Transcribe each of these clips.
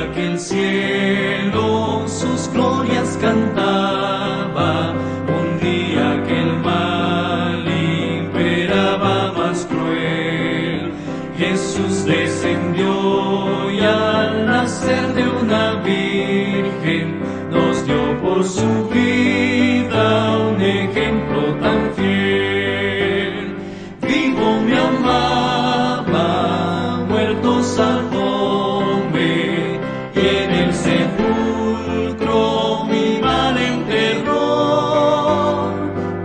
día que el cielo sus glorias cantaba, un día que el mal imperaba más cruel, Jesús descendió y al nacer de una virgen nos dio por su vida un ejemplo tan fiel. Vivo me amaba, muerto salvóme, y en el sepulcro mi mal enterró.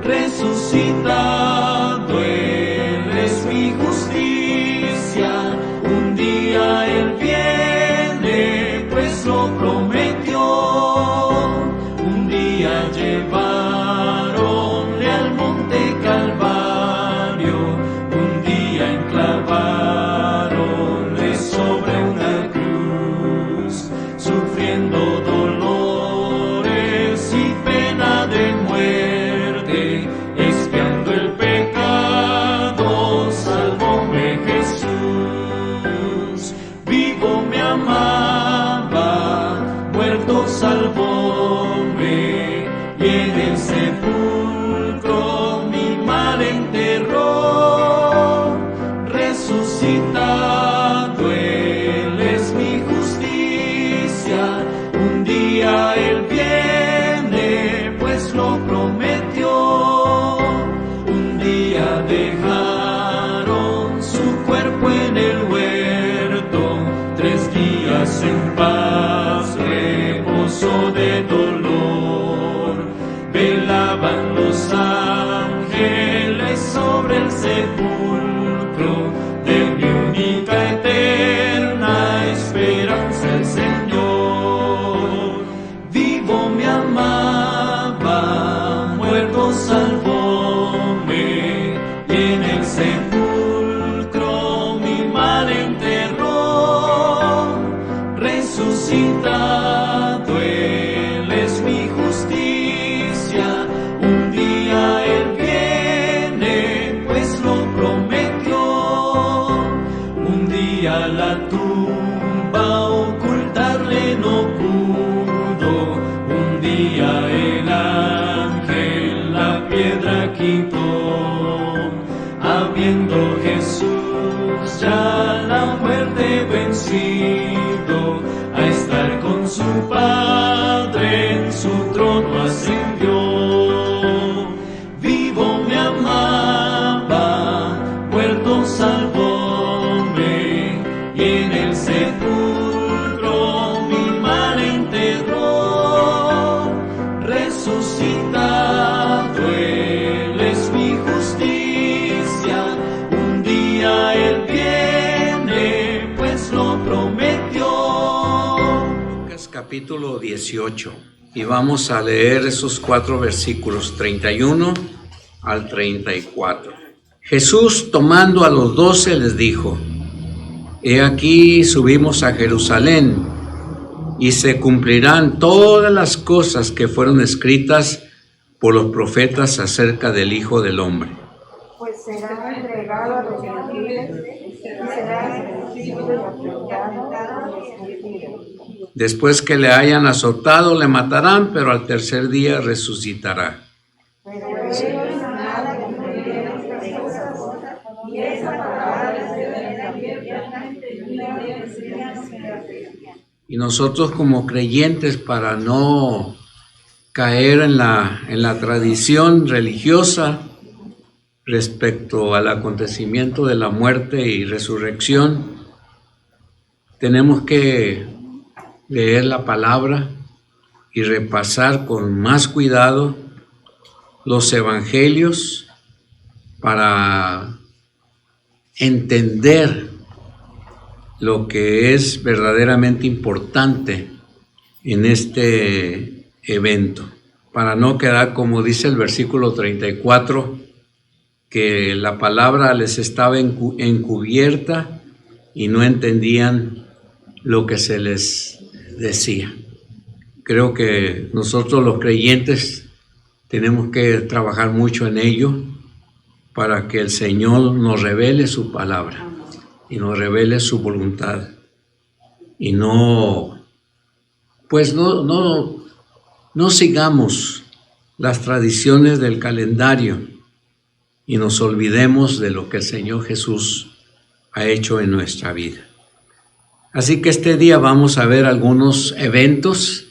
Resucitado Él es mi justicia, un día Él viene, pues lo prometió. Un día llevaronle al monte Calvario, un día enclavaronle sobre una cruz, sufriendo dolores y pena de muerte, expiando el pecado, salvóme Jesús. Vivo me amaba, muerto salvóme, y en el sepulcro mi mal enterró. Resucitado Él es mi justicia, un día Él viene, pues lo prometió. Un día dejaron su cuerpo en el huerto, 3 días en paz reposó de dolor. Velaban los ángeles sobre el sepulcro, de mi única eterna esperanza el Señor. Vivo me amaba, muerto salvóme, y en el sepulcro mi mal enterró. Resucitado Él es mi justicia, un día Él viene, pues lo prometió. Un día la tumba ocultarle no pudo, un día el ángel la piedra quitó. Habiendo Jesús ya la muerte vencido, a estar con su Padre en su trono ascendió. Vivo me amaba, muerto salvóme, y en el sepulcro mi mal enterró. Resucitado Él es mi justicia, un día Él viene, pues lo prometió. Lucas capítulo 18, y vamos a leer esos 4 versículos, 31 al 34. Jesús, tomando a los 12, les dijo: He aquí subimos a Jerusalén, y se cumplirán todas las cosas que fueron escritas por los profetas acerca del Hijo del Hombre. Pues será entregado a los gentiles y será escogido y afrentado y escogido. Después que le hayan azotado, le matarán, pero al tercer día resucitará. Pero ellos nada comprendieron estas cosas, y esa palabra se les abiertamente y no les enseñaron la fe. Y nosotros como creyentes, para no caer en la tradición religiosa respecto al acontecimiento de la muerte y resurrección, tenemos que leer la palabra y repasar con más cuidado los evangelios para entender lo que es verdaderamente importante en este evento, para no quedar, como dice el versículo 34, que la palabra les estaba encubierta y no entendían lo que se les decía. Creo que nosotros los creyentes tenemos que trabajar mucho en ello para que el Señor nos revele su palabra y nos revele su voluntad, y no pues no sigamos las tradiciones del calendario y nos olvidemos de lo que el Señor Jesús ha hecho en nuestra vida. Así que este día vamos a ver algunos eventos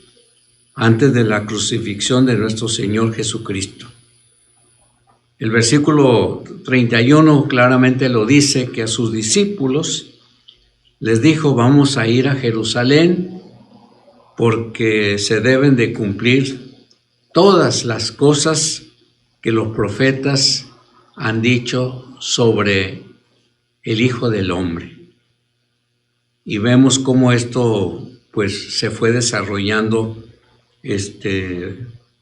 antes de la crucifixión de nuestro Señor Jesucristo. El versículo 31 claramente lo dice, que a sus discípulos les dijo: vamos a ir a Jerusalén porque se deben de cumplir todas las cosas que los profetas han dicho sobre el Hijo del Hombre. Y vemos cómo esto pues se fue desarrollando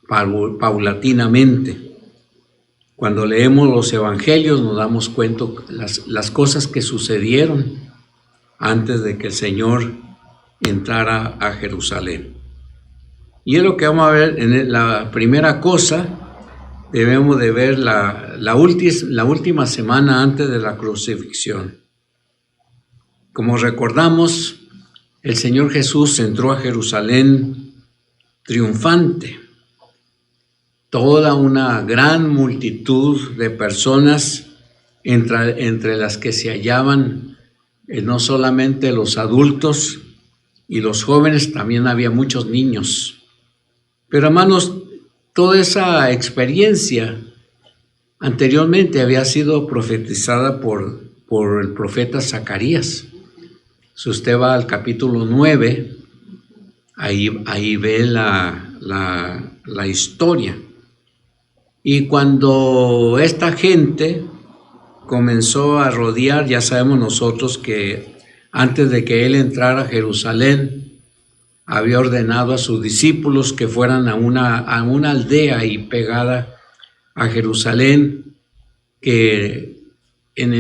paulatinamente. Cuando leemos los evangelios nos damos cuenta las cosas que sucedieron antes de que el Señor entrara a Jerusalén. Y es lo que vamos a ver en la primera cosa. Debemos de ver la última semana antes de la crucifixión. Como recordamos, el Señor Jesús entró a Jerusalén triunfante. Toda una gran multitud de personas, entre las que se hallaban no solamente los adultos y los jóvenes, también había muchos niños. Pero hermanos, toda esa experiencia anteriormente había sido profetizada por el profeta Zacarías. Si usted va al capítulo 9, ahí ve la historia. Y cuando esta gente comenzó a rodear, ya sabemos nosotros que antes de que él entrara a Jerusalén, había ordenado a sus discípulos que fueran a una aldea ahí pegada a Jerusalén, que en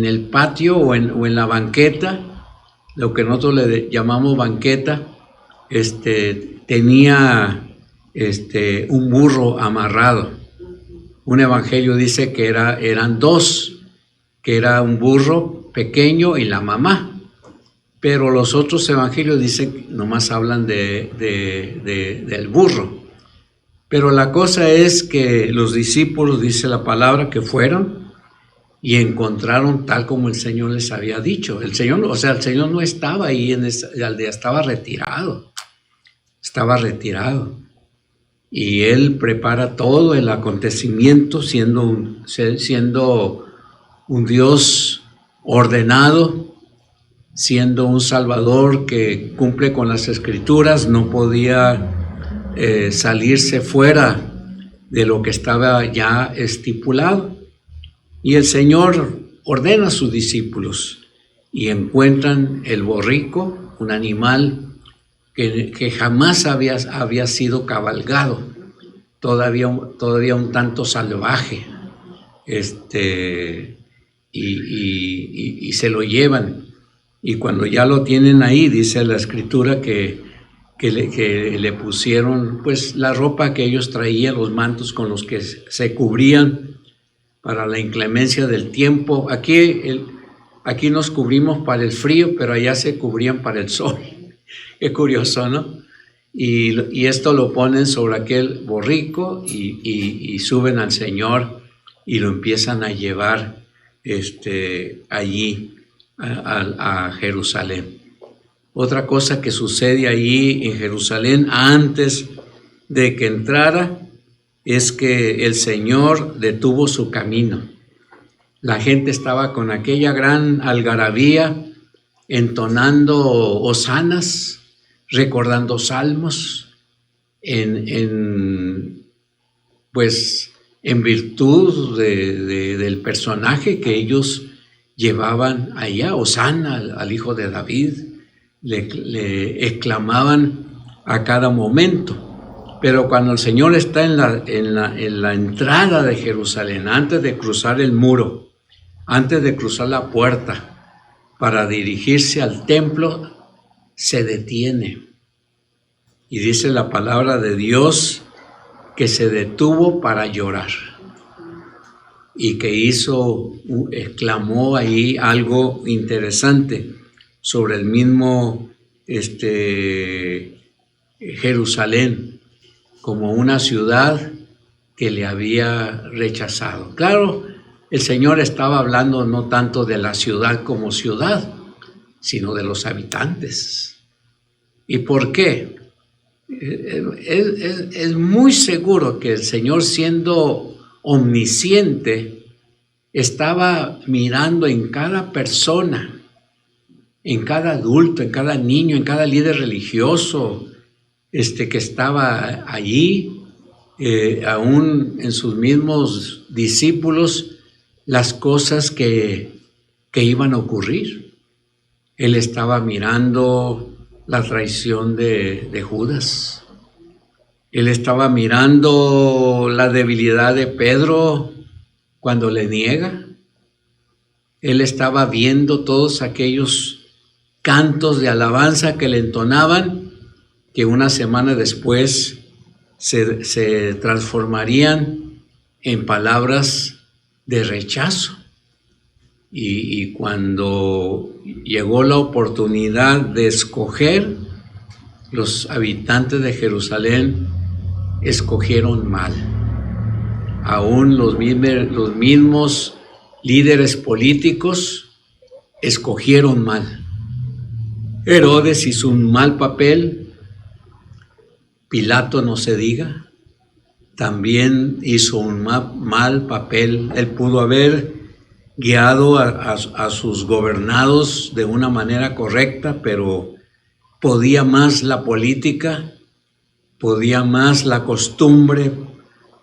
el patio o en la banqueta, lo que nosotros le llamamos banqueta, tenía un burro amarrado. Un evangelio dice que eran dos, que era un burro pequeño y la mamá, pero los otros evangelios dicen, nomás hablan del burro. Pero la cosa es que los discípulos, dice la palabra, que fueron y encontraron tal como el Señor les había dicho. El Señor no estaba ahí en esa aldea, estaba retirado. Y Él prepara todo el acontecimiento siendo un Dios ordenado, siendo un Salvador que cumple con las Escrituras. No podía salirse fuera de lo que estaba ya estipulado. Y el Señor ordena a sus discípulos y encuentran el borrico, un animal que jamás había sido cabalgado, todavía un tanto salvaje, y se lo llevan. Y cuando ya lo tienen ahí, dice la Escritura que le pusieron pues la ropa que ellos traían, los mantos con los que se cubrían para la inclemencia del tiempo. Aquí nos cubrimos para el frío, pero allá se cubrían para el sol. Qué curioso, ¿no? Y esto lo ponen sobre aquel borrico y suben al Señor y lo empiezan a llevar allí a Jerusalén. Otra cosa que sucede allí en Jerusalén antes de que entrara es que el Señor detuvo su camino. La gente estaba con aquella gran algarabía, entonando hosanas, recordando salmos, en virtud del personaje que ellos llevaban allá, Hosana, al Hijo de David, le exclamaban a cada momento. Pero cuando el Señor está en la entrada de Jerusalén, antes de cruzar el muro, antes de cruzar la puerta para dirigirse al templo, se detiene. Y dice la palabra de Dios que se detuvo para llorar y que exclamó ahí algo interesante sobre el mismo Jerusalén como una ciudad que le había rechazado. Claro, el Señor estaba hablando no tanto de la ciudad como ciudad, sino de los habitantes. ¿Y por qué? Es muy seguro que el Señor, siendo omnisciente, estaba mirando en cada persona, en cada adulto, en cada niño, en cada líder religioso que estaba allí, aún en sus mismos discípulos, las cosas que iban a ocurrir. Él estaba mirando la traición de Judas. Él estaba mirando la debilidad de Pedro cuando le niega. Él estaba viendo todos aquellos cantos de alabanza que le entonaban, que una semana después se transformarían en palabras de rechazo. Y cuando llegó la oportunidad de escoger, los habitantes de Jerusalén escogieron mal. Aún los mismos líderes políticos escogieron mal. Herodes hizo un mal papel, Pilato no se diga, también hizo un mal papel. Él pudo haber guiado a sus gobernados de una manera correcta, pero podía más la política, podía más la costumbre,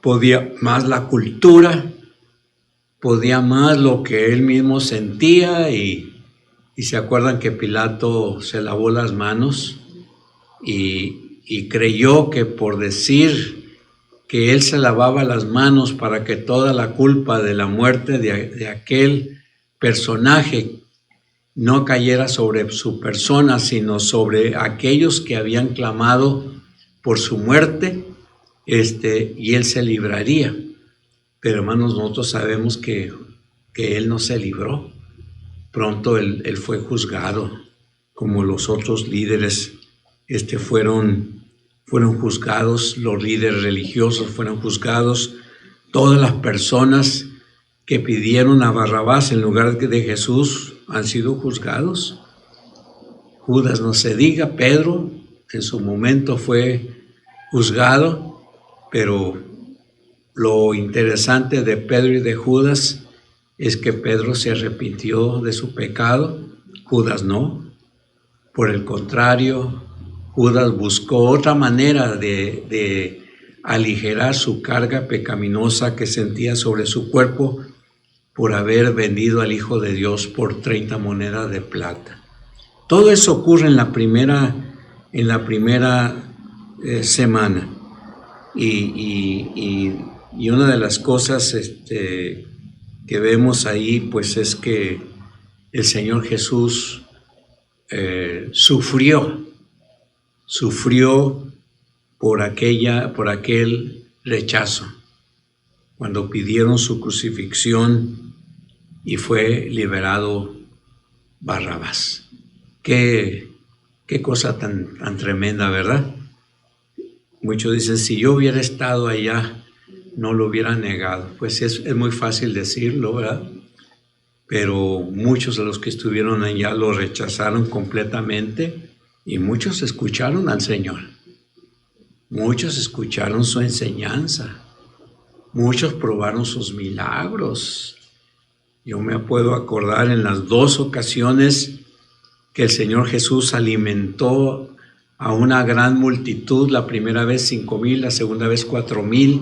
podía más la cultura, podía más lo que él mismo sentía, y se acuerdan que Pilato se lavó las manos y creyó que por decir que él se lavaba las manos para que toda la culpa de la muerte de aquel personaje no cayera sobre su persona, sino sobre aquellos que habían clamado por su muerte, y él se libraría. Pero hermanos, nosotros sabemos que él no se libró. Pronto él fue juzgado, como los otros líderes fueron juzgados, los líderes religiosos fueron juzgados, todas las personas que pidieron a Barrabás en lugar de Jesús han sido juzgados. Judas no se diga, Pedro en su momento fue juzgado, pero lo interesante de Pedro y de Judas es que Pedro se arrepintió de su pecado, Judas no. Por el contrario, Judas buscó otra manera de aligerar su carga pecaminosa que sentía sobre su cuerpo por haber vendido al Hijo de Dios por 30 monedas de plata. Todo eso ocurre en la primera semana. Y una de las cosas que vemos ahí, pues, es que el Señor Jesús sufrió por aquel rechazo, cuando pidieron su crucifixión y fue liberado Barrabás. Qué cosa tan tremenda, ¿verdad? Muchos dicen, si yo hubiera estado allá, no lo hubiera negado. Pues es muy fácil decirlo, ¿verdad? Pero muchos de los que estuvieron allá lo rechazaron completamente, y muchos escucharon al Señor. Muchos escucharon su enseñanza. Muchos probaron sus milagros. Yo me puedo acordar en las 2 ocasiones que el Señor Jesús alimentó a una gran multitud, la primera vez 5,000, la segunda vez 4,000,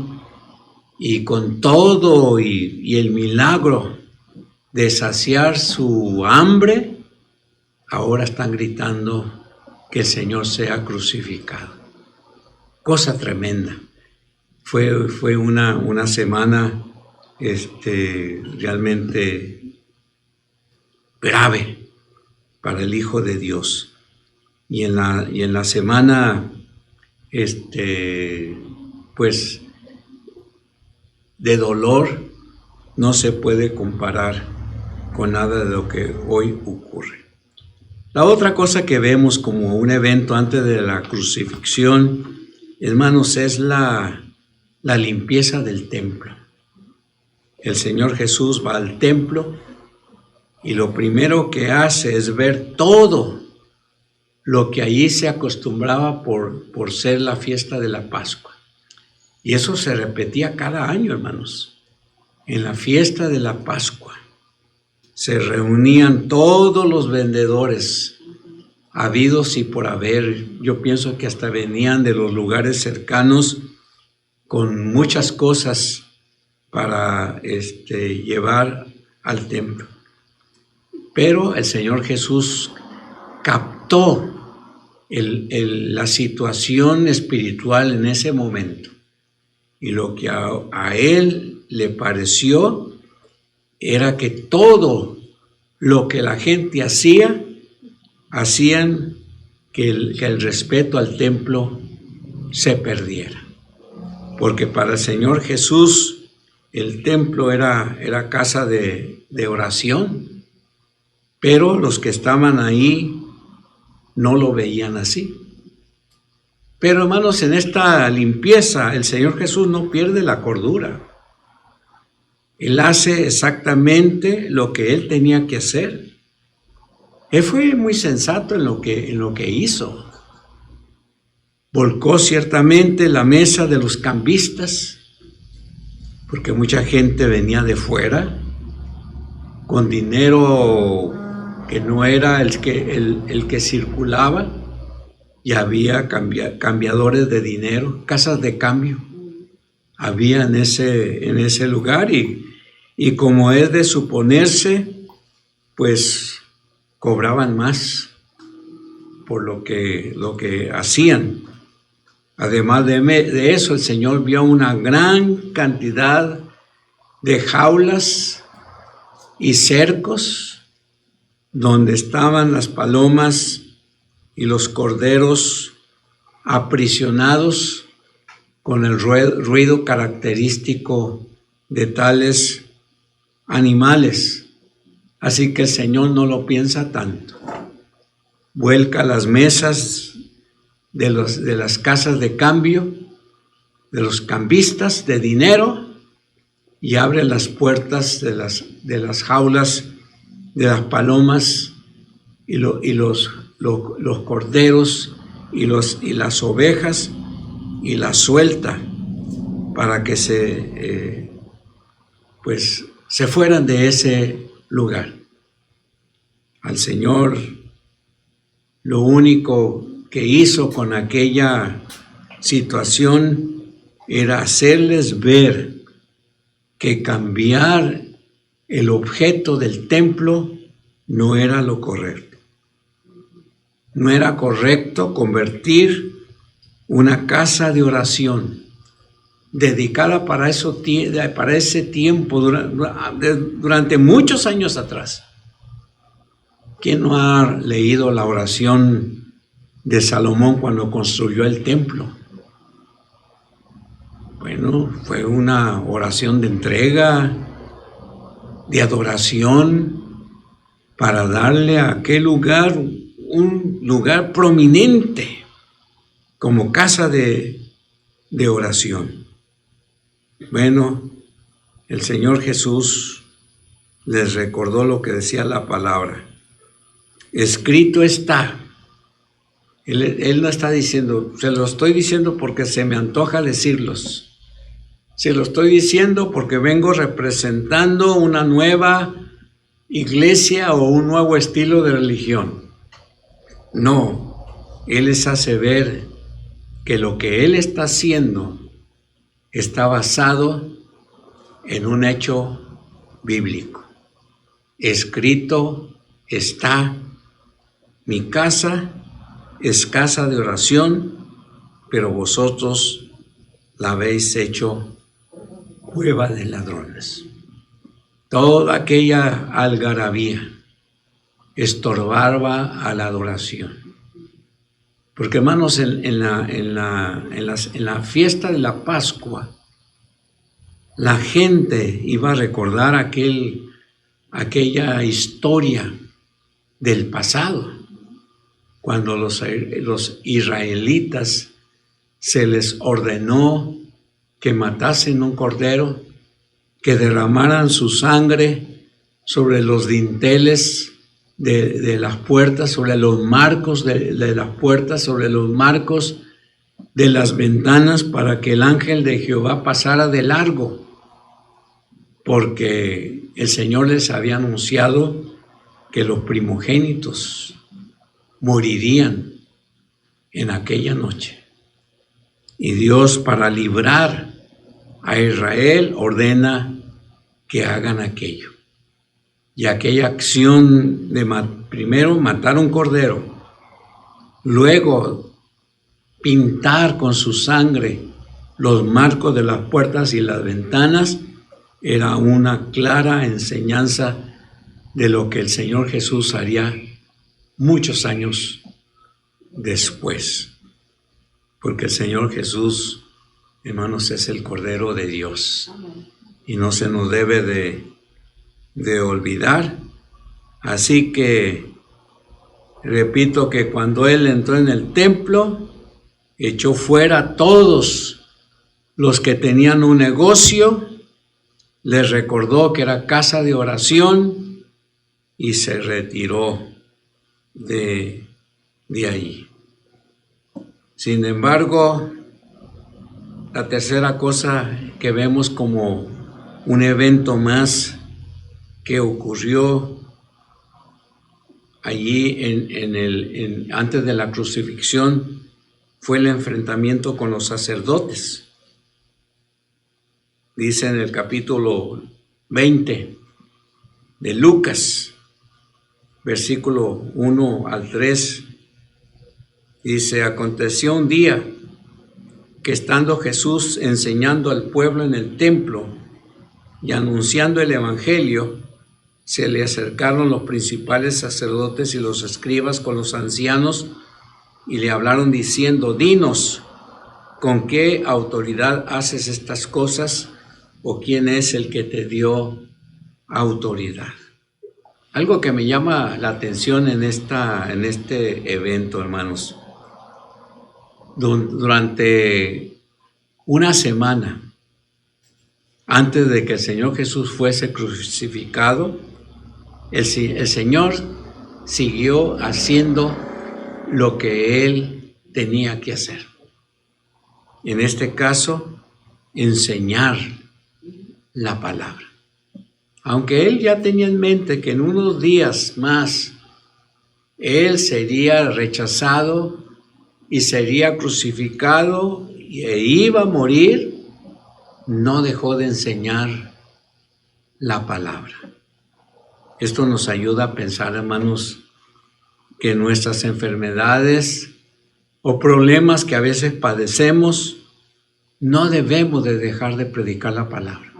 y con todo y el milagro de saciar su hambre, ahora están gritando que el Señor sea crucificado. Cosa tremenda. Fue una semana realmente grave para el Hijo de Dios. Y en la semana, pues, de dolor, no se puede comparar con nada de lo que hoy ocurre. La otra cosa que vemos como un evento antes de la crucifixión, hermanos, es la limpieza del templo. El Señor Jesús va al templo y lo primero que hace es ver todo lo que allí se acostumbraba por ser la fiesta de la Pascua. Y eso se repetía cada año, hermanos. En la fiesta de la Pascua se reunían todos los vendedores habidos y por haber. Yo pienso que hasta venían de los lugares cercanos con muchas cosas para llevar al templo. Pero el Señor Jesús captó la situación espiritual en ese momento. Y lo que a él le pareció era que todo lo que la gente hacían que el respeto al templo se perdiera. Porque para el Señor Jesús el templo era casa de oración, pero los que estaban ahí no lo veían así. Pero hermanos, en esta limpieza el Señor Jesús no pierde la cordura. Él hace exactamente lo que él tenía que hacer. Él fue muy sensato en lo que hizo. Volcó ciertamente la mesa de los cambistas, porque mucha gente venía de fuera con dinero que no era el que circulaba, y había cambiadores de dinero, casas de cambio, había en ese lugar, y como es de suponerse, pues cobraban más por lo que hacían. Además de eso, el Señor vio una gran cantidad de jaulas y cercos donde estaban las palomas y los corderos aprisionados con el ruido característico de tales animales. Así que el Señor no lo piensa tanto. Vuelca las mesas de las casas de cambio, de los cambistas de dinero, y abre las puertas de las jaulas de las palomas y los corderos y las ovejas, y las suelta para que se fueran de ese lugar. Al Señor lo único que hizo con aquella situación era hacerles ver que cambiar el objeto del templo no era lo correcto. No era correcto convertir una casa de oración dedicada para ese tiempo, durante muchos años atrás. ¿Quién no ha leído la oración de Salomón cuando construyó el templo? Bueno, fue una oración de entrega, de adoración, para darle a aquel lugar un lugar prominente como casa de oración. Bueno, el Señor Jesús les recordó lo que decía la palabra. Escrito está. Él no está diciendo, se lo estoy diciendo porque se me antoja decirlos. Se lo estoy diciendo porque vengo representando una nueva iglesia o un nuevo estilo de religión. No, Él les hace ver que lo que Él está haciendo está basado en un hecho bíblico. Escrito está, mi casa es casa de oración, pero vosotros la habéis hecho cueva de ladrones. Toda aquella algarabía estorbaba a la adoración. Porque hermanos, en la fiesta de la Pascua, la gente iba a recordar aquella historia del pasado. cuando los israelitas se les ordenó que matasen un cordero, que derramaran su sangre sobre los dinteles de las puertas, sobre los marcos de las puertas, sobre los marcos de las ventanas, para que el ángel de Jehová pasara de largo, porque el Señor les había anunciado que los primogénitos morirían en aquella noche. Y Dios, para librar a Israel, ordena que hagan aquello. Y aquella acción de primero matar un cordero, luego pintar con su sangre los marcos de las puertas y las ventanas, era una clara enseñanza de lo que el Señor Jesús haría muchos años después. Porque el Señor Jesús, hermanos, es el Cordero de Dios. Y no se nos debe de olvidar. Así que, repito que cuando Él entró en el templo, echó fuera a todos los que tenían un negocio, les recordó que era casa de oración y se retiró de ahí. Sin embargo, la tercera cosa que vemos como un evento más que ocurrió allí antes de la crucifixión fue el enfrentamiento con los sacerdotes. Dice en el capítulo 20 de Lucas, versículo 1 al 3, dice: aconteció un día que estando Jesús enseñando al pueblo en el templo y anunciando el evangelio, se le acercaron los principales sacerdotes y los escribas con los ancianos y le hablaron diciendo: dinos, ¿con qué autoridad haces estas cosas? ¿O quién es el que te dio autoridad? Algo que me llama la atención en este evento, hermanos. Durante una semana antes de que el Señor Jesús fuese crucificado, el Señor siguió haciendo lo que Él tenía que hacer. En este caso, enseñar la palabra. Aunque Él ya tenía en mente que en unos días más Él sería rechazado y sería crucificado e iba a morir, no dejó de enseñar la palabra. Esto nos ayuda a pensar, hermanos, que nuestras enfermedades o problemas que a veces padecemos, no debemos de dejar de predicar la palabra.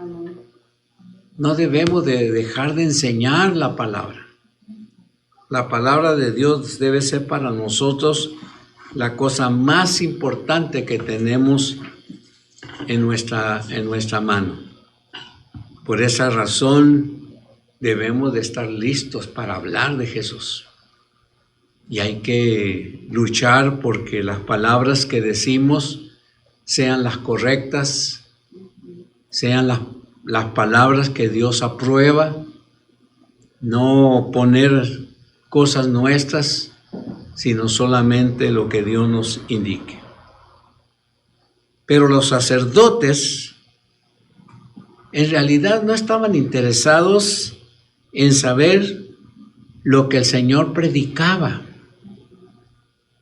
No debemos de dejar de enseñar la palabra. La palabra de Dios debe ser para nosotros la cosa más importante que tenemos en nuestra mano. Por esa razón debemos de estar listos para hablar de Jesús. Y hay que luchar porque las palabras que decimos sean las correctas, sean las palabras que Dios aprueba, no poner cosas nuestras, sino solamente lo que Dios nos indique. Pero los sacerdotes en realidad no estaban interesados en saber lo que el Señor predicaba.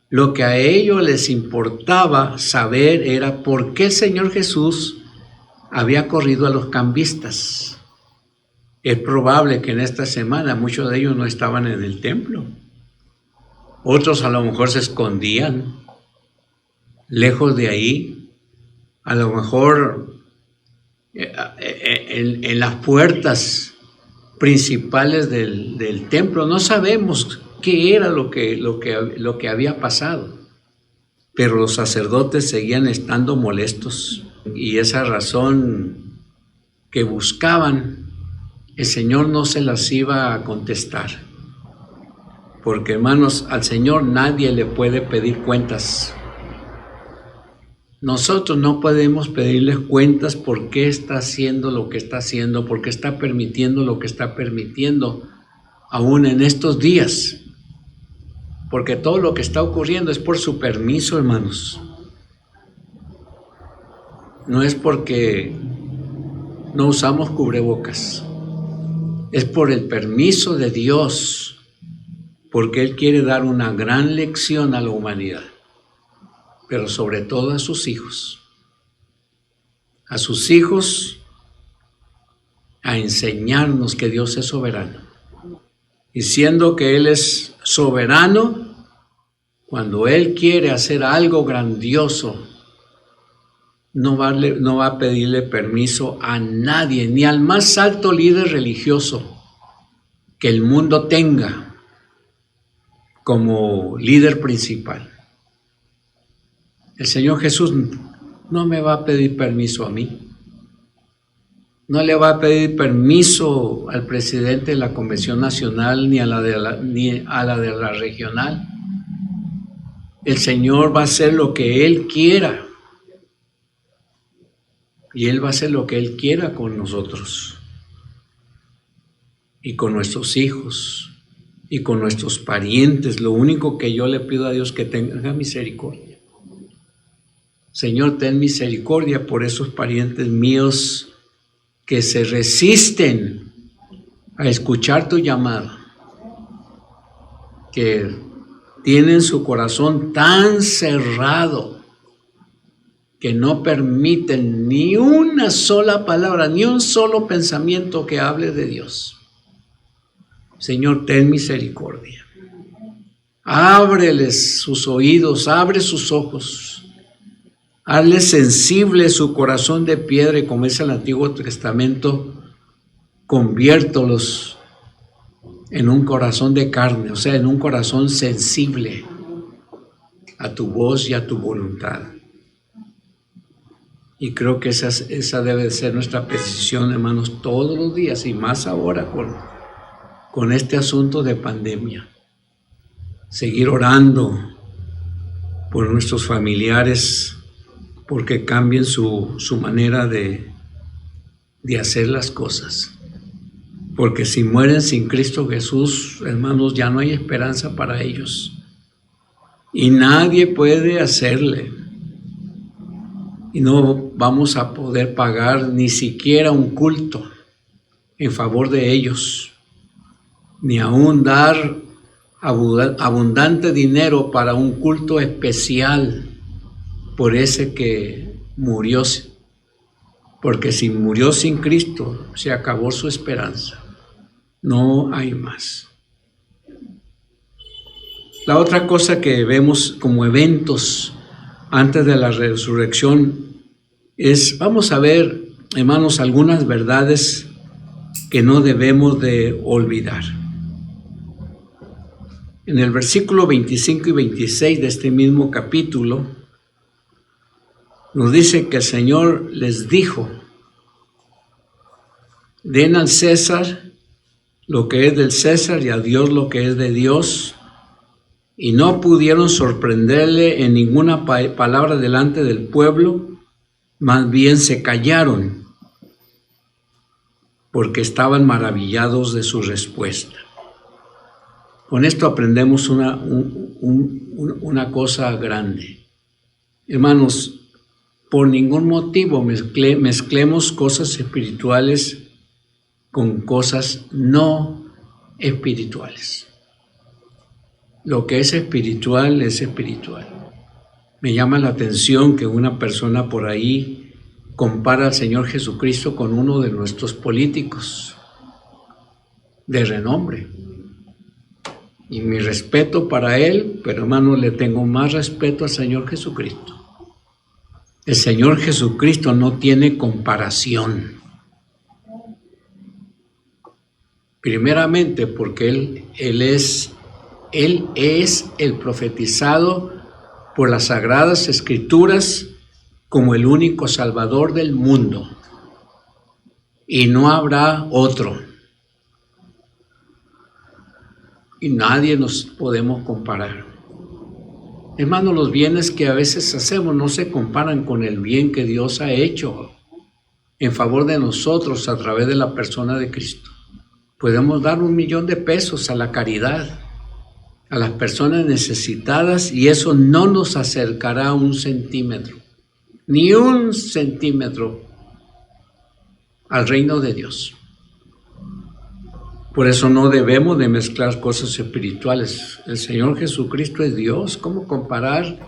Lo que a ellos les importaba saber era por qué el Señor Jesús había corrido a los cambistas. Es probable que en esta semana muchos de ellos no estaban en el templo. Otros a lo mejor se escondían lejos de ahí. A lo mejor en las puertas principales del templo. No sabemos qué era lo que había pasado. Pero los sacerdotes seguían estando molestos. Y esa razón que buscaban, el Señor no se las iba a contestar. Porque, hermanos, al Señor nadie le puede pedir cuentas. Nosotros no podemos pedirles cuentas por qué está haciendo lo que está haciendo, por qué está permitiendo lo que está permitiendo, aún en estos días. Porque todo lo que está ocurriendo es por su permiso, hermanos. No es porque no usamos cubrebocas. Es por el permiso de Dios, porque Él quiere dar una gran lección a la humanidad, pero sobre todo a sus hijos. A sus hijos, a enseñarnos que Dios es soberano. Y siendo que Él es soberano, cuando Él quiere hacer algo grandioso, no va a pedirle permiso a nadie, ni al más alto líder religioso que el mundo tenga como líder principal. El Señor Jesús no me va a pedir permiso a mí. No le va a pedir permiso al presidente de la Convención Nacional ni a la de la regional. El Señor va a hacer lo que Él quiera. Y Él va a hacer lo que Él quiera con nosotros. Y con nuestros hijos. Y con nuestros parientes. Lo único que yo le pido a Dios es que tenga misericordia. Señor, ten misericordia por esos parientes míos que se resisten a escuchar tu llamado, que tienen su corazón tan cerrado que no permiten ni una sola palabra, ni un solo pensamiento que hable de Dios. Señor, ten misericordia. Ábreles sus oídos, abre sus ojos. Hazle sensible su corazón de piedra, y como dice el Antiguo Testamento, conviértolos en un corazón de carne, o sea, en un corazón sensible a tu voz y a tu voluntad. Y creo que esa debe ser nuestra petición, hermanos, todos los días, y más ahora con este asunto de pandemia. Seguir orando por nuestros familiares, porque cambien su manera de hacer las cosas. Porque si mueren sin Cristo Jesús, hermanos, ya no hay esperanza para ellos. Y nadie puede hacerle. Y no vamos a poder pagar ni siquiera un culto en favor de ellos, ni aún dar abundante dinero para un culto especial por ese que murió, porque si murió sin Cristo, se acabó su esperanza. No hay más. La otra cosa que vemos como eventos antes de la resurrección es, vamos a ver, hermanos, algunas verdades que no debemos de olvidar. En el versículo 25 y 26 de este mismo capítulo, nos dice que el Señor les dijo: den al César lo que es del César y a Dios lo que es de Dios. Y no pudieron sorprenderle en ninguna palabra delante del pueblo, más bien se callaron, porque estaban maravillados de su respuesta. Con esto aprendemos una cosa grande. Hermanos, por ningún motivo mezclemos cosas espirituales con cosas no espirituales. Lo que es espiritual es espiritual. Me llama la atención que una persona por ahí compara al Señor Jesucristo con uno de nuestros políticos de renombre. Y mi respeto para él, pero hermano, le tengo más respeto al Señor Jesucristo. El Señor Jesucristo no tiene comparación. Primeramente porque Él es el profetizado por las Sagradas Escrituras como el único Salvador del mundo. Y no habrá otro. y nadie nos podemos comparar. Hermano, los bienes que a veces hacemos no se comparan con el bien que Dios ha hecho en favor de nosotros a través de la persona de Cristo. Podemos dar $1,000,000 a la caridad, a las personas necesitadas, y eso no nos acercará 1 centímetro, ni 1 centímetro al reino de Dios. Por eso no debemos de mezclar cosas espirituales. El Señor Jesucristo es Dios. ¿Cómo comparar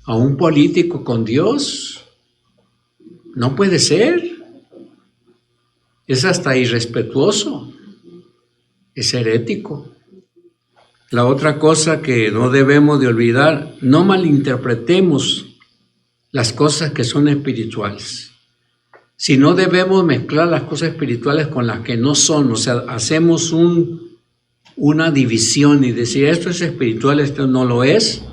a un político con Dios? No puede ser. Es hasta irrespetuoso. Es herético. La otra cosa que no debemos de olvidar, no malinterpretemos las cosas que son espirituales. Si no debemos mezclar las cosas espirituales con las que no son, o sea, hacemos una división y decir esto es espiritual, esto no lo es.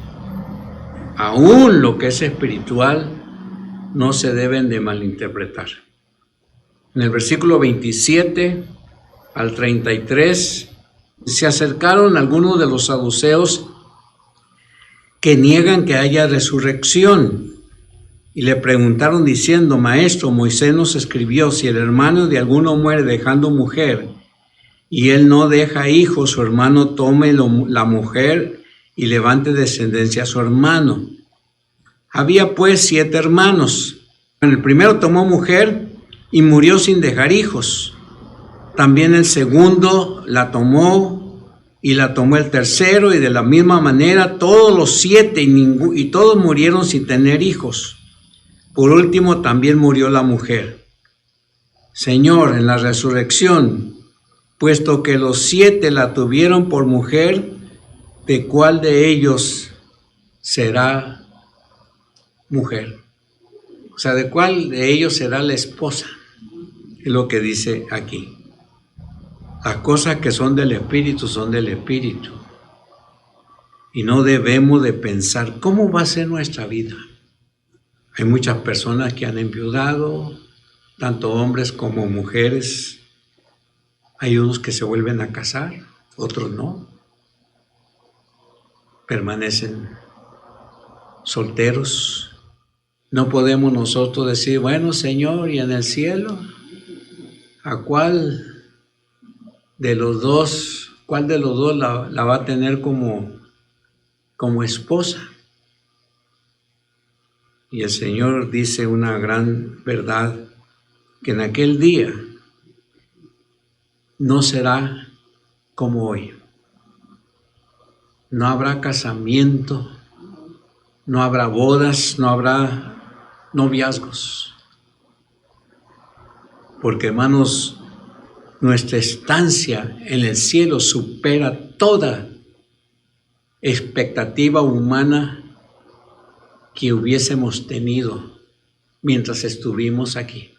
Aún lo que es espiritual no se deben de malinterpretar. En el versículo 27 al 33 se acercaron algunos de los saduceos que niegan que haya resurrección. Y le preguntaron diciendo, Maestro, Moisés nos escribió, si el hermano de alguno muere dejando mujer, y él no deja hijos, su hermano tome la mujer y levante descendencia a su hermano. Había pues 7 hermanos. El primero tomó mujer y murió sin dejar hijos. También el segundo la tomó y la tomó el tercero, y de la misma manera todos los 7 y todos murieron sin tener hijos. Por último, también murió la mujer. Señor, en la resurrección, puesto que los 7 la tuvieron por mujer, ¿de cuál de ellos será mujer? O sea, ¿de cuál de ellos será la esposa? Es lo que dice aquí. Las cosas que son del Espíritu son del Espíritu. Y no debemos de pensar, ¿cómo va a ser nuestra vida? Hay muchas personas que han enviudado, tanto hombres como mujeres. Hay unos que se vuelven a casar, otros no. Permanecen solteros. No podemos nosotros decir, bueno, Señor, ¿y en el cielo? ¿A cuál de los dos la va a tener como esposa? Y el Señor dice una gran verdad, que en aquel día no será como hoy. No habrá casamiento, no habrá bodas, no habrá noviazgos. Porque, hermanos, nuestra estancia en el cielo supera toda expectativa humana que hubiésemos tenido mientras estuvimos aquí.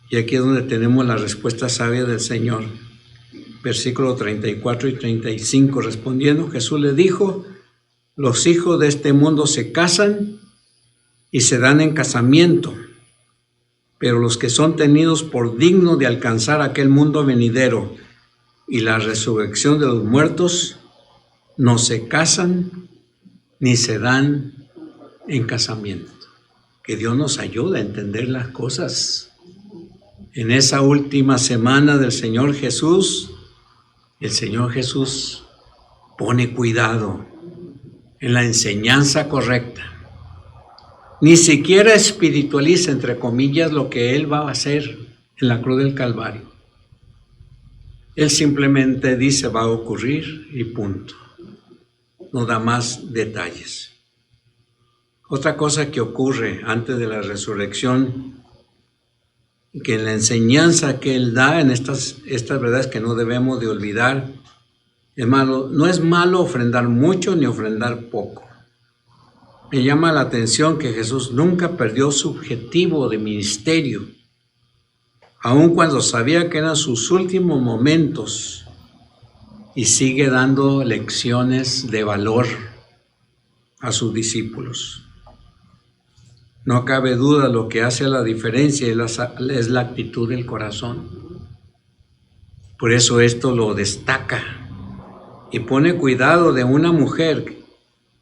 Y aquí es donde tenemos la respuesta sabia del Señor. Versículo 34 y 35. Respondiendo, Jesús le dijo, los hijos de este mundo se casan y se dan en casamiento, pero los que son tenidos por dignos de alcanzar aquel mundo venidero y la resurrección de los muertos, no se casan ni se dan en casamiento. Que Dios nos ayude a entender las cosas. En esa última semana del Señor Jesús, el Señor Jesús pone cuidado en la enseñanza correcta. Ni siquiera espiritualiza, entre comillas, lo que Él va a hacer en la cruz del Calvario. Él simplemente dice va a ocurrir y punto. No da más detalles. Otra cosa que ocurre antes de la resurrección, que en la enseñanza que Él da en estas verdades que no debemos de olvidar, hermano, no es malo ofrendar mucho ni ofrendar poco. Me llama la atención que Jesús nunca perdió su objetivo de ministerio, aun cuando sabía que eran sus últimos momentos, y sigue dando lecciones de valor a sus discípulos. No cabe duda, lo que hace la diferencia es la actitud del corazón. Por eso esto lo destaca y pone cuidado de una mujer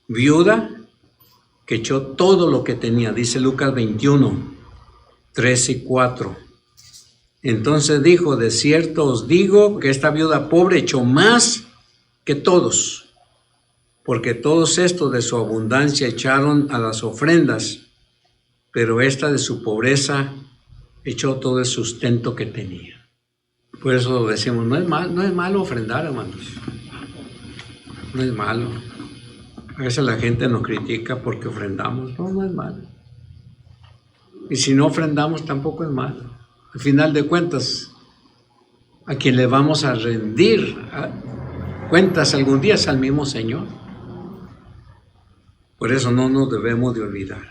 viuda que echó todo lo que tenía, dice Lucas 21, 3 y 4. Entonces dijo, de cierto os digo que esta viuda pobre echó más que todos, porque todos estos de su abundancia echaron a las ofrendas, pero esta de su pobreza echó todo el sustento que tenía. Por eso decimos, no es malo ofrendar, hermanos. No es malo. A veces la gente nos critica porque ofrendamos. No es malo. Y si no ofrendamos tampoco es malo. Al final de cuentas, a quien le vamos a rendir cuentas algún día es al mismo Señor. Por eso no nos debemos de olvidar.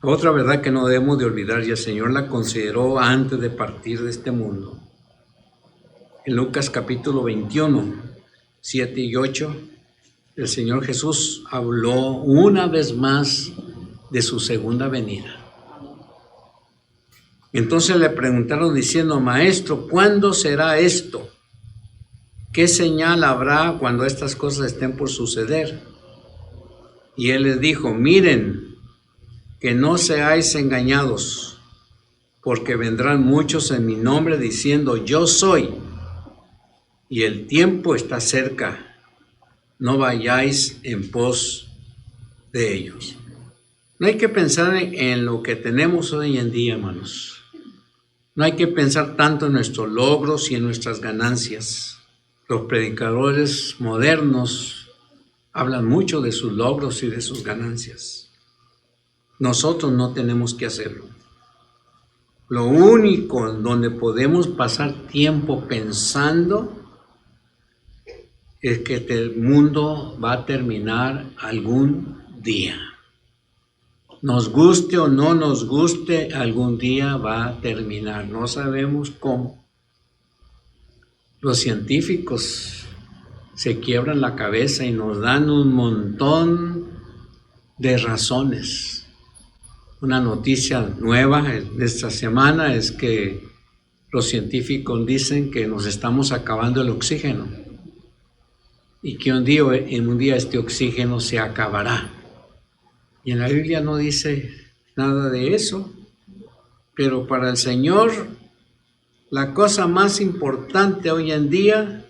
Otra verdad que no debemos de olvidar, y el Señor la consideró antes de partir de este mundo. En Lucas capítulo 21, 7 y 8, el Señor Jesús habló una vez más de su segunda venida. Entonces le preguntaron diciendo, Maestro, ¿cuándo será esto? ¿Qué señal habrá cuando estas cosas estén por suceder? Y él les dijo, miren, que no seáis engañados, porque vendrán muchos en mi nombre diciendo, yo soy, y el tiempo está cerca, no vayáis en pos de ellos. No hay que pensar en lo que tenemos hoy en día, hermanos. No hay que pensar tanto en nuestros logros y en nuestras ganancias. Los predicadores modernos hablan mucho de sus logros y de sus ganancias. Nosotros no tenemos que hacerlo. Lo único en donde podemos pasar tiempo pensando es que el mundo va a terminar algún día. Nos guste o no nos guste, algún día va a terminar. No sabemos cómo. Los científicos se quiebran la cabeza y nos dan un montón de razones. Una noticia nueva de esta semana es que los científicos dicen que nos estamos acabando el oxígeno y que un día este oxígeno se acabará. Y en la Biblia no dice nada de eso, pero para el Señor la cosa más importante hoy en día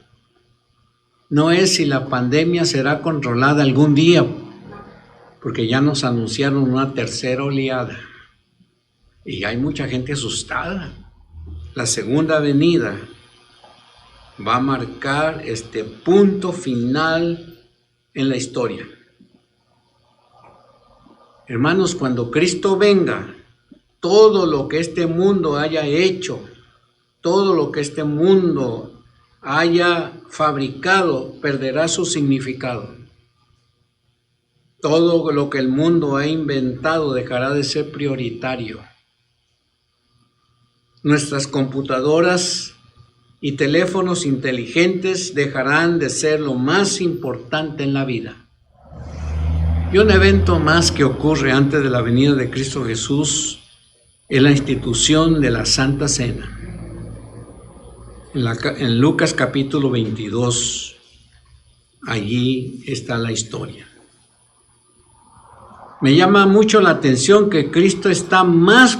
no es si la pandemia será controlada algún día, porque ya nos anunciaron una tercera oleada y hay mucha gente asustada. La segunda venida va a marcar este punto final en la historia. Hermanos, cuando Cristo venga, todo lo que este mundo haya hecho, todo lo que este mundo haya fabricado, perderá su significado. Todo lo que el mundo ha inventado dejará de ser prioritario. Nuestras computadoras y teléfonos inteligentes dejarán de ser lo más importante en la vida. Y un evento más que ocurre antes de la venida de Cristo Jesús es la institución de la Santa Cena. En Lucas capítulo 22, allí está la historia. Me llama mucho la atención que Cristo está más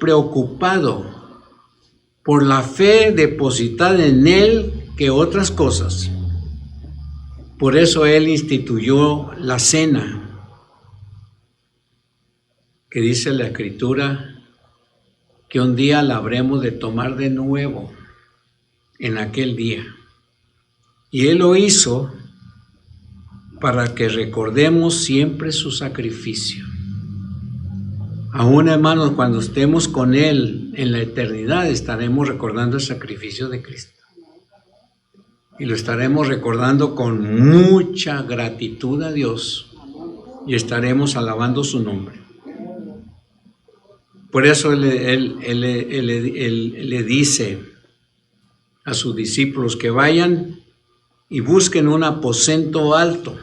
preocupado por la fe depositada en Él que otras cosas. Por eso Él instituyó la cena, que dice la Escritura que un día la habremos de tomar de nuevo en aquel día. Y Él lo hizo para que recordemos siempre su sacrificio. Aún, hermanos, cuando estemos con Él en la eternidad, estaremos recordando el sacrificio de Cristo. Y lo estaremos recordando con mucha gratitud a Dios y estaremos alabando su nombre. Por eso Él le dice a sus discípulos que vayan y busquen un aposento alto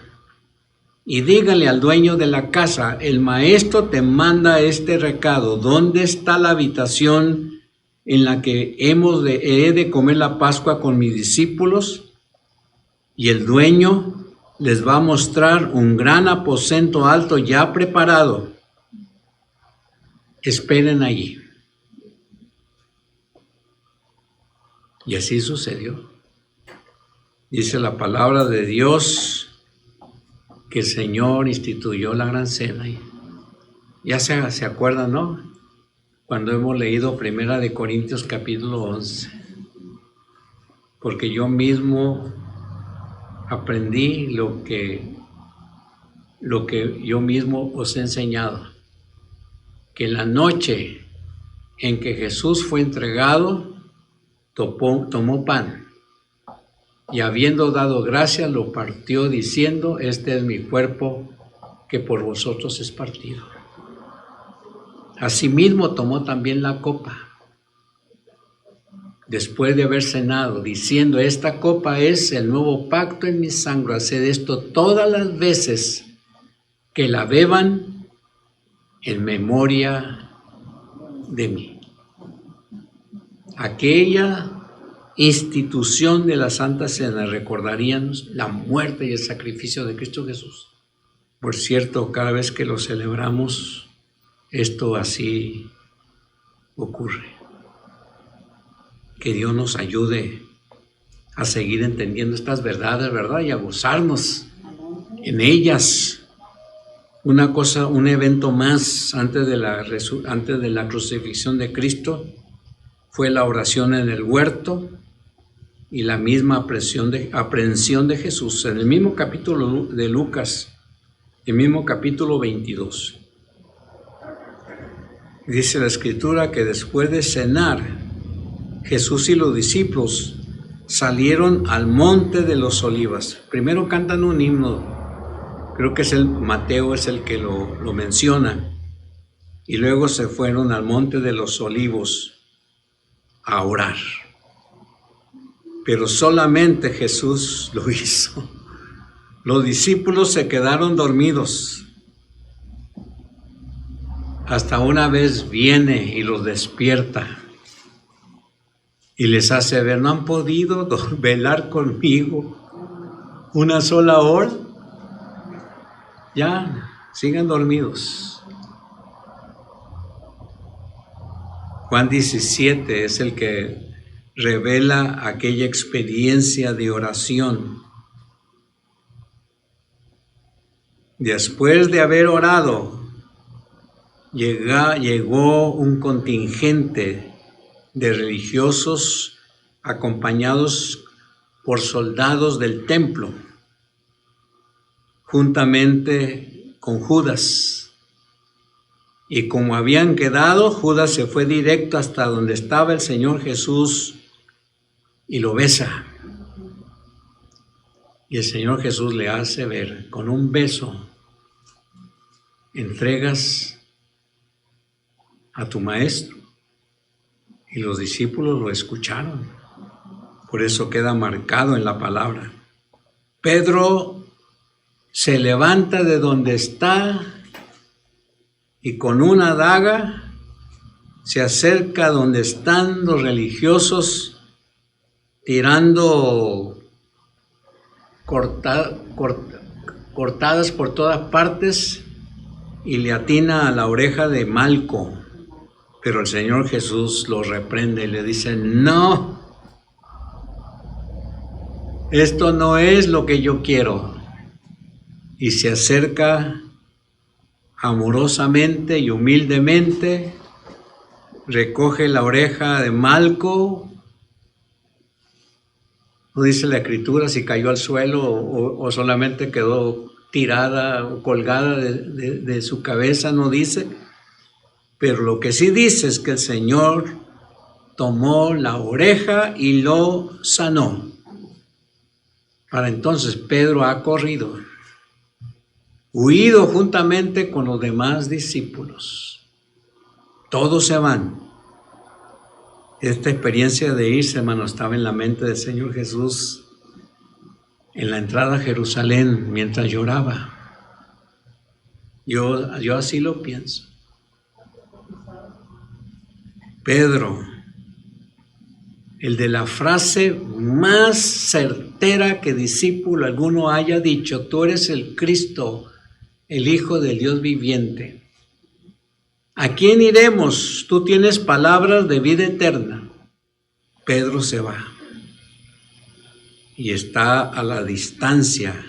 y díganle al dueño de la casa, el maestro te manda este recado, ¿dónde está la habitación en la que he de comer la Pascua con mis discípulos, y el dueño les va a mostrar un gran aposento alto ya preparado. Esperen allí. Y así sucedió. Dice la palabra de Dios que el Señor instituyó la gran cena. Ya se acuerdan, ¿no? Cuando hemos leído 1 de Corintios capítulo 11. Porque yo mismo aprendí lo que yo mismo os he enseñado. Que la noche en que Jesús fue entregado, tomó pan, y habiendo dado gracias, lo partió diciendo: este es mi cuerpo que por vosotros es partido. Asimismo tomó también la copa, después de haber cenado, diciendo: esta copa es el nuevo pacto en mi sangre, haced esto todas las veces que la beban en memoria de mí. Aquella institución de la Santa Cena recordarían la muerte y el sacrificio de Cristo Jesús. Por cierto, cada vez que lo celebramos, esto así ocurre. Que Dios nos ayude a seguir entendiendo estas verdades, ¿verdad? Y a gozarnos en ellas. Una cosa, un evento más antes de la crucifixión de Cristo fue la oración en el huerto y la misma aprehensión de Jesús. En el mismo capítulo de Lucas, el mismo capítulo 22. Dice la Escritura que después de cenar, Jesús y los discípulos salieron al monte de los Olivos. Primero cantan un himno, creo que Mateo es el que lo menciona, y luego se fueron al monte de los Olivos a orar. Pero solamente Jesús lo hizo. Los discípulos se quedaron dormidos. Hasta una vez viene y los despierta y les hace ver: ¿no han podido velar conmigo una sola hora? Ya, sigan dormidos. Juan 17 es el que revela aquella experiencia de oración. Después de haber orado, llegó un contingente de religiosos acompañados por soldados del templo, juntamente con Judas. Y como habían quedado, Judas se fue directo hasta donde estaba el Señor Jesús y lo besa. Y el Señor Jesús le hace ver: con un beso entregas a tu maestro. Y los discípulos lo escucharon. Por eso queda marcado en la palabra. Pedro se levanta de donde está y con una daga se acerca donde están los religiosos tirando cortadas por todas partes, y le atina a la oreja de Malco. Pero el Señor Jesús lo reprende y le dice: no, esto no es lo que yo quiero. Y se acerca amorosamente y humildemente, recoge la oreja de Malco. No dice la Escritura si cayó al suelo o solamente quedó tirada o colgada de su cabeza, no dice. Pero lo que sí dice es que el Señor tomó la oreja y lo sanó. Para entonces Pedro ha corrido, huido juntamente con los demás discípulos. Todos se van. Esta experiencia de irse, hermano, estaba en la mente del Señor Jesús en la entrada a Jerusalén mientras lloraba. Yo así lo pienso. Pedro el de la frase más certera que discípulo alguno haya dicho: tú eres el Cristo, el Hijo del Dios viviente. ¿A quién iremos? Tú tienes palabras de vida eterna. Pedro se va y está a la distancia,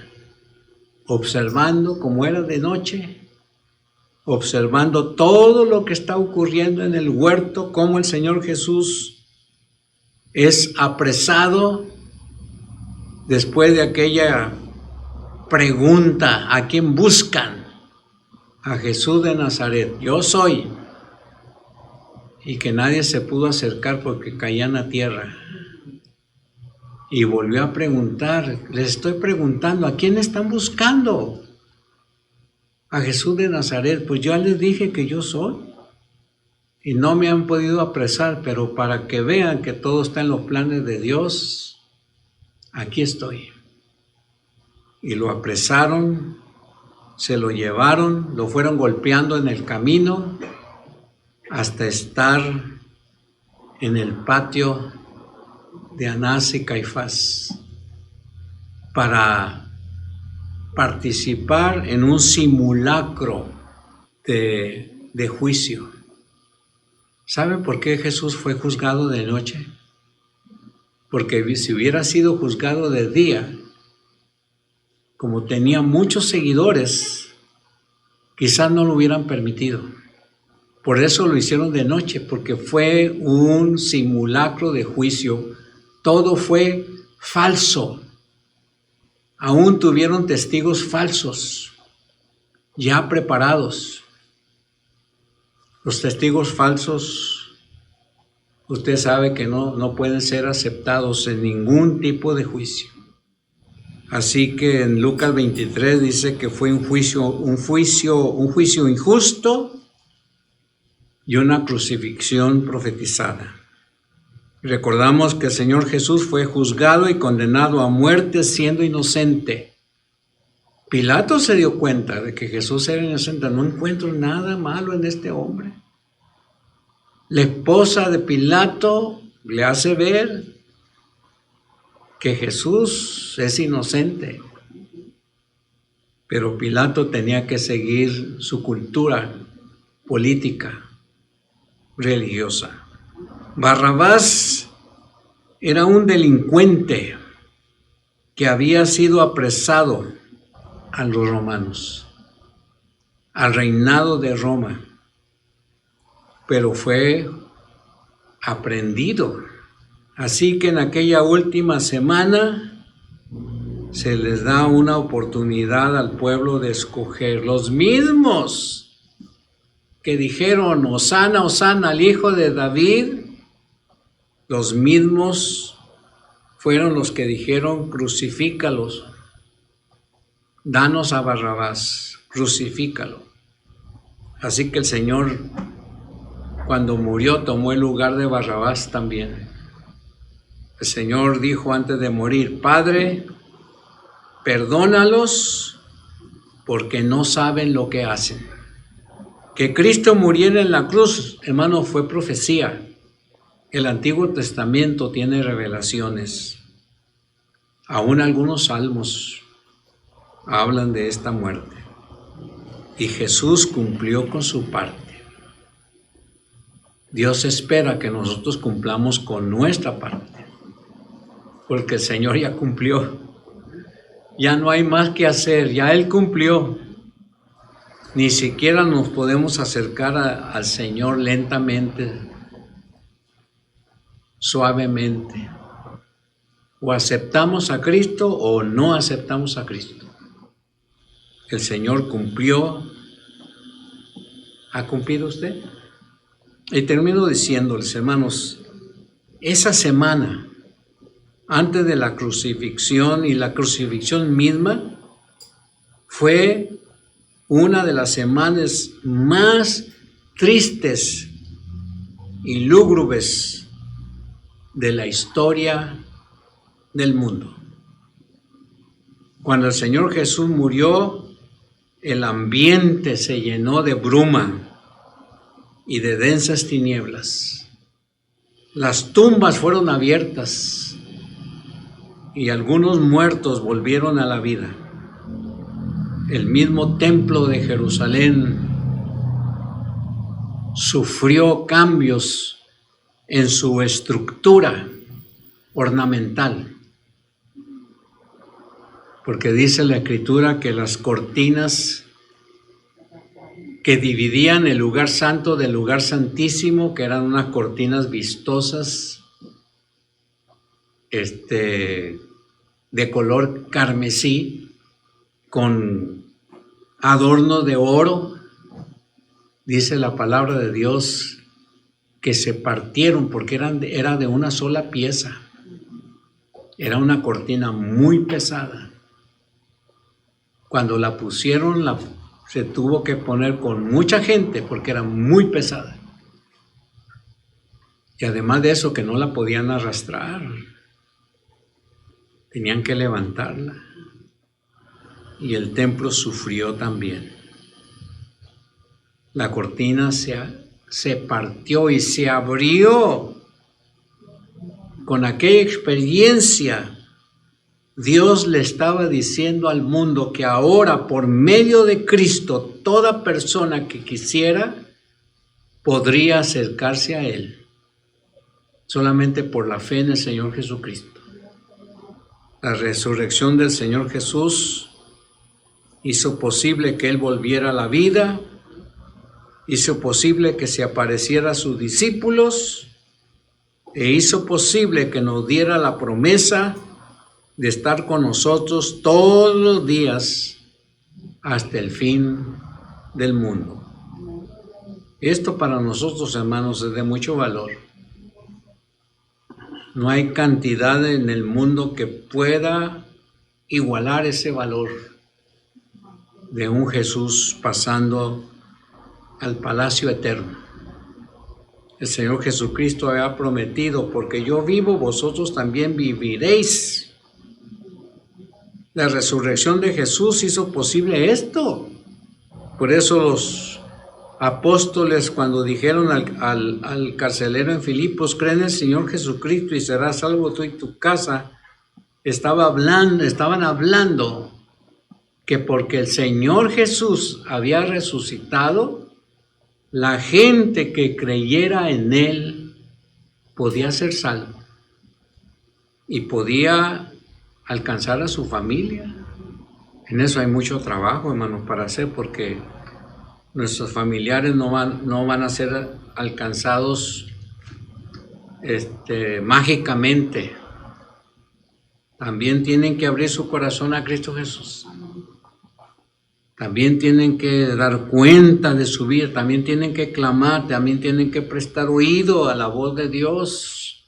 observando como era de noche, observando todo lo que está ocurriendo en el huerto, cómo el Señor Jesús es apresado después de aquella pregunta: ¿a quién buscan? A Jesús de Nazaret. Yo soy. Y que nadie se pudo acercar porque caían a tierra. Y volvió a preguntar: les estoy preguntando, ¿a quién están buscando? A Jesús de Nazaret. Pues yo les dije que yo soy. Y no me han podido apresar, pero para que vean que todo está en los planes de Dios, aquí estoy. Y lo apresaron, se lo llevaron, lo fueron golpeando en el camino hasta estar en el patio de Anás y Caifás para participar en un simulacro de juicio. ¿Saben por qué Jesús fue juzgado de noche? Porque si hubiera sido juzgado de día, como tenía muchos seguidores, quizás no lo hubieran permitido. Por eso lo hicieron de noche, porque fue un simulacro de juicio. Todo fue falso. Aún tuvieron testigos falsos, ya preparados. Los testigos falsos, usted sabe que no pueden ser aceptados en ningún tipo de juicio. Así que en Lucas 23 dice que fue un juicio injusto y una crucifixión profetizada. Recordamos que el Señor Jesús fue juzgado y condenado a muerte siendo inocente. Pilato se dio cuenta de que Jesús era inocente. No encuentro nada malo en este hombre. La esposa de Pilato le hace ver que Jesús es inocente. Pero Pilato tenía que seguir su cultura política, religiosa. Barrabás era un delincuente que había sido apresado a los romanos, al reinado de Roma, pero fue aprehendido. Así que en aquella última semana se les da una oportunidad al pueblo de escoger. Los mismos que dijeron: Hosana, Hosana al Hijo de David, los mismos fueron los que dijeron: crucifícalos. Danos a Barrabás, crucifícalo. Así que el Señor, cuando murió, tomó el lugar de Barrabás también. El Señor dijo antes de morir: Padre, perdónalos porque no saben lo que hacen. Que Cristo muriera en la cruz, hermano, fue profecía. El Antiguo Testamento tiene revelaciones. Aún algunos salmos hablan de esta muerte. Y Jesús cumplió con su parte. Dios espera que nosotros cumplamos con nuestra parte, porque el Señor ya cumplió. Ya no hay más que hacer, ya Él cumplió. Ni siquiera nos podemos acercar al Señor lentamente, suavemente. O aceptamos a Cristo o no aceptamos a Cristo. El Señor cumplió. ¿Ha cumplido usted? Y termino diciéndoles, hermanos, esa semana antes de la crucifixión y la crucifixión misma fue una de las semanas más tristes y lúgubres de la historia del mundo. Cuando el Señor Jesús murió, el ambiente se llenó de bruma y de densas tinieblas. las tumbas fueron abiertas y algunos muertos volvieron a la vida. El mismo templo de Jerusalén sufrió cambios en su estructura ornamental, porque dice la Escritura que las cortinas que dividían el lugar santo del lugar santísimo, que eran unas cortinas vistosas, de color carmesí, con adorno de oro, dice la palabra de Dios que se partieron porque era de una sola pieza. Era una cortina muy pesada. Cuando la pusieron, se tuvo que poner con mucha gente porque era muy pesada. Y además de eso, que no la podían arrastrar. Tenían que levantarla. Y el templo sufrió también. La cortina se partió y se abrió. Con aquella experiencia, Dios le estaba diciendo al mundo que ahora, por medio de Cristo, toda persona que quisiera podría acercarse a Él, solamente por la fe en el Señor Jesucristo. La resurrección del Señor Jesús hizo posible que Él volviera a la vida, hizo posible que se apareciera a sus discípulos e hizo posible que nos diera la promesa de estar con nosotros todos los días hasta el fin del mundo. Esto para nosotros, hermanos, es de mucho valor. No hay cantidad en el mundo que pueda igualar ese valor de un Jesús pasando al palacio eterno. El Señor Jesucristo había prometido: porque yo vivo, vosotros también viviréis. La resurrección de Jesús hizo posible esto. Por eso los apóstoles, cuando dijeron al carcelero en Filipos: cree en el Señor Jesucristo y serás salvo tú y tu casa, estaban hablando que porque el Señor Jesús había resucitado, la gente que creyera en Él podía ser salvo y podía alcanzar a su familia. En eso hay mucho trabajo, hermanos, para hacer, porque nuestros familiares no van a ser alcanzados mágicamente. También tienen que abrir su corazón a Cristo Jesús. También tienen que dar cuenta de su vida, también tienen que clamar, también tienen que prestar oído a la voz de Dios.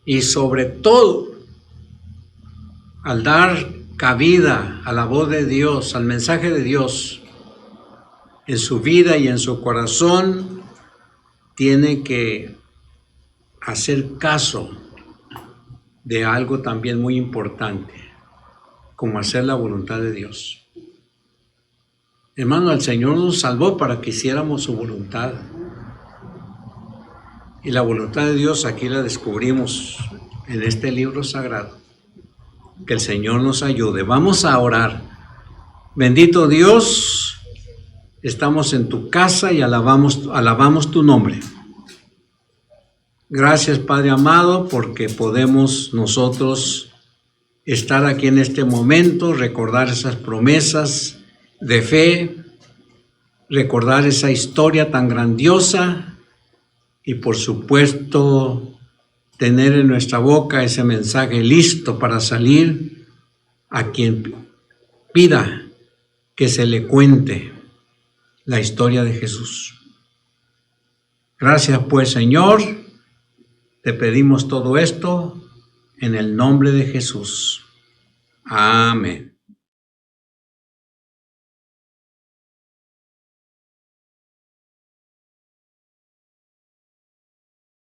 Y sobre todo, al dar cabida a la voz de Dios, al mensaje de Dios, en su vida y en su corazón, tiene que hacer caso de algo también muy importante, como hacer la voluntad de Dios. Hermano, el Señor nos salvó para que hiciéramos su voluntad. Y la voluntad de Dios aquí la descubrimos en este libro sagrado. Que el Señor nos ayude. Vamos a orar. Bendito Dios, estamos en tu casa y alabamos tu nombre. Gracias, Padre amado, porque podemos nosotros estar aquí en este momento, recordar esas promesas de fe, recordar esa historia tan grandiosa y, por supuesto, tener en nuestra boca ese mensaje listo para salir a quien pida que se le cuente la historia de Jesús. Gracias, pues, Señor, te pedimos todo esto en el nombre de Jesús. Amén.